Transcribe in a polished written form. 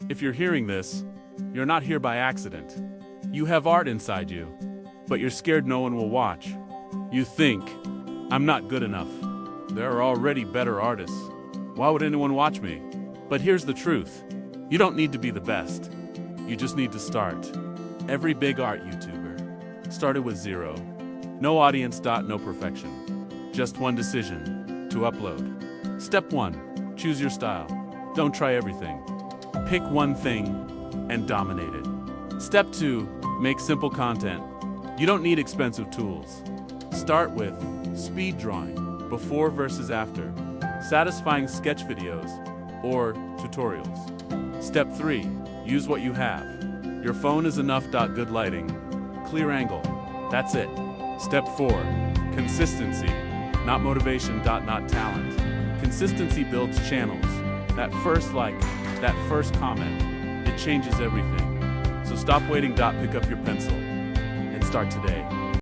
If you're hearing this, you're not here by accident. You have art inside you, but you're scared no one will watch. You think, I'm not good enough. There are already better artists. Why would anyone watch me? But here's the truth. You don't need to be the best. You just need to start. Every big art YouTuber started with zero. No audience. No perfection. Just one decision: to upload. Step 1. Choose your style. Don't try everything. Pick one thing and dominate it. Step 2. Make simple content. You don't need expensive tools. Start with speed drawing, before versus after, satisfying sketch videos, or tutorials. Step 3. Use what you have. Your phone is enough. Good lighting, clear angle. That's it. Step 4. Consistency, not motivation. Not talent. Consistency builds channels. That first like, that first comment, it changes everything. So stop waiting. Pick up your pencil and start today.